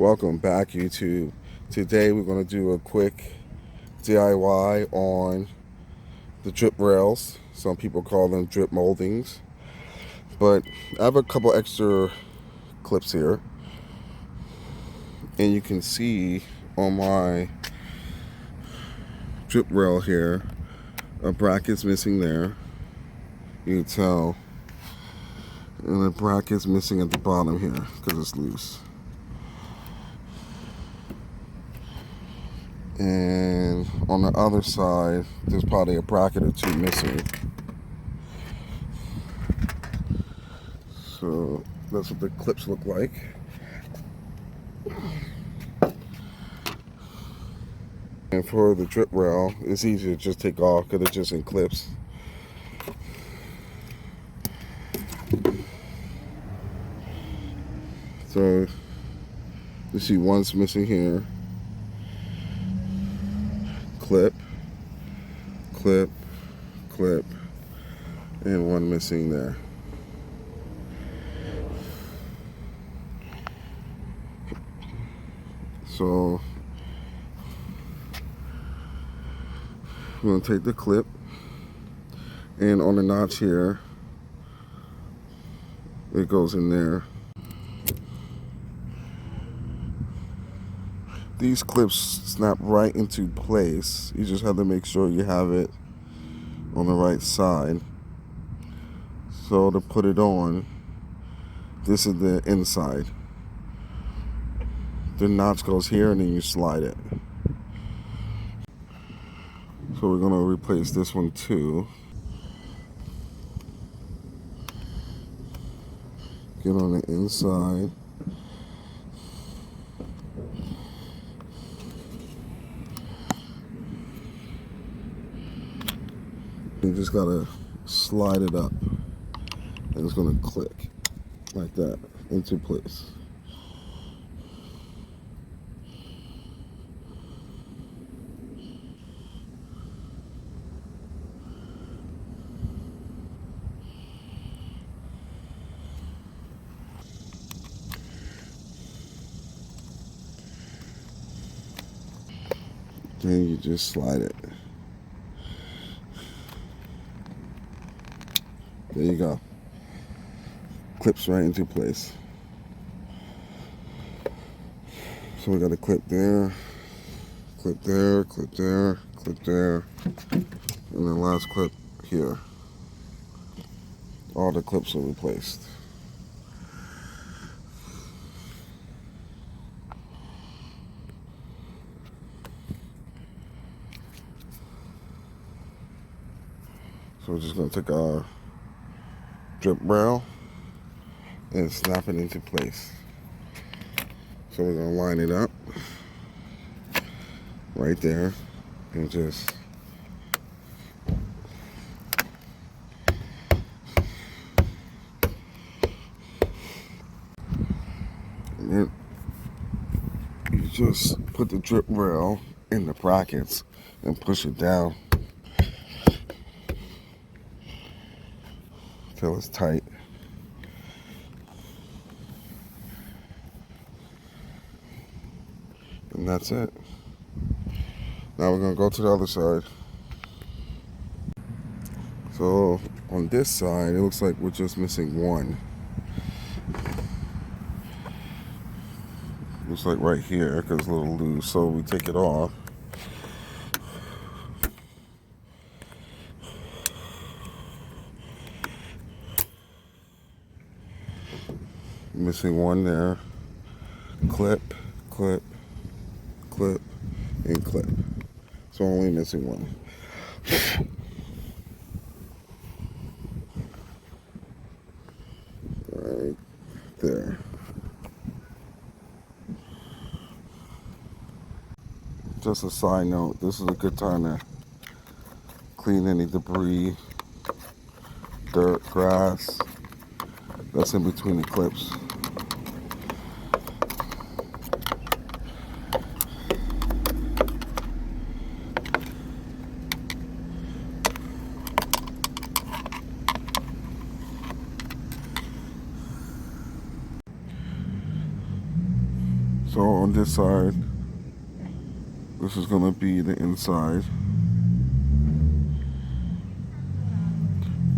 Welcome back, YouTube. Today we're going to do a quick DIY on the drip rails. Some people call them drip moldings, but I have a couple extra clips here, and you can see on my drip rail here a bracket's missing there. You can tell, and the bracket's missing at the bottom here because it's loose. And on the other side, there's probably a bracket or two missing. So that's what the clips look like. And for the drip rail, it's easy to just take off because it's just in clips. So you see one's missing here. Clip, clip, clip, and one missing there. So I'm going to take the clip, and on the notch here, it goes in there. These clips snap right into place. You just have to make sure you have it on the right side. So to put it on, this is the inside. The notch goes here and then you slide it. So we're gonna replace this one too. Get on the inside. You just gotta slide it up, and it's gonna click like that into place. Then you just slide it. There you go. Clips right into place. So we got a clip there, clip there, clip there, clip there, and then last clip here. All the clips are replaced. So we're just going to take our drip rail and snap it into place. So we're going to line it up right there and just you just put the drip rail in the brackets and push it down till it's tight. And that's it. Now we're gonna go to the other side. So on this side, it looks like we're just missing one. Looks like right here, because it's a little loose, so we take it off. Missing one there. Clip, clip, clip, and clip. So only missing one. Right there. Just a side note, this is a good time to clean any debris, dirt, grass that's in between the clips. So on this side, this is going to be the inside.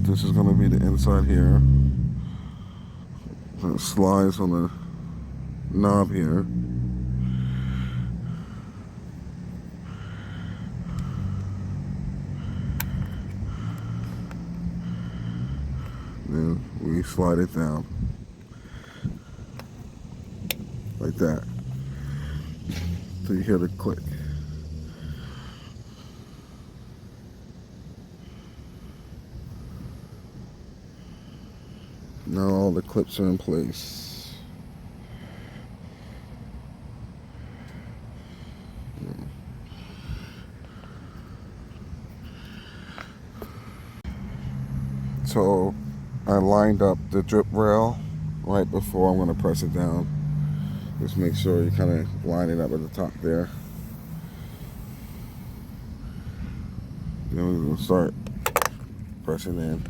This is going to be the inside here. It slides on the knob here. Then we slide it down like that. So you hear the click. Now all the clips are in place. So I lined up the drip rail right before I'm going to press it down. Just make sure you kind of line it up at the top there. Then we're going to start pressing in.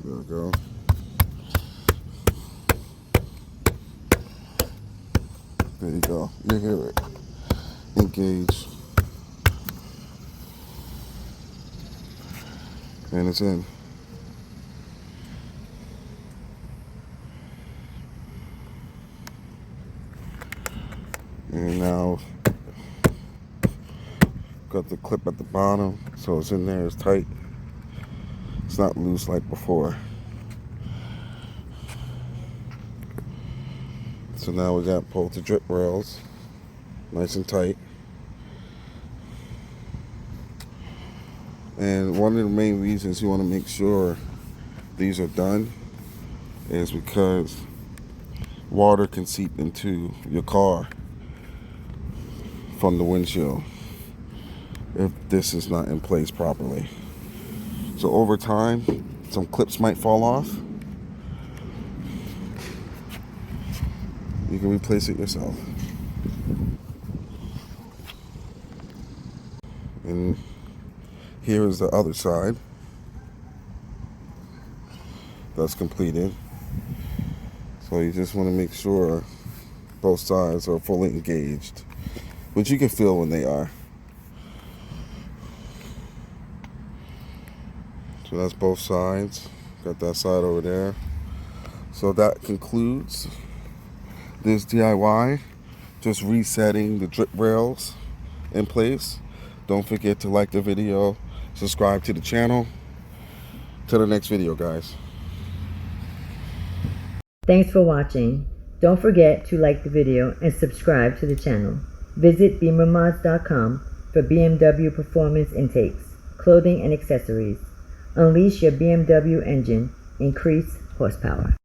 There we go. There you go. You hear it. Engage. And it's in. And now got the clip at the bottom, so it's in there, it's tight. It's not loose like before. So now we got both the drip rails nice and tight. And one of the main reasons you want to make sure these are done is because water can seep into your car from the windshield if this is not in place properly. So over time, some clips might fall off. You can replace it yourself. And here is the other side that's completed. So you just want to make sure both sides are fully engaged, which you can feel when they are. So that's both sides. Got that side over there. So that concludes this DIY, just resetting the drip rails in place. Don't forget to like the video, subscribe to the channel. Till the next video, guys. Thanks for watching. Don't forget to like the video and subscribe to the channel. Visit beamermods.com for BMW performance intakes, clothing and accessories. Unleash your BMW engine. Increase horsepower.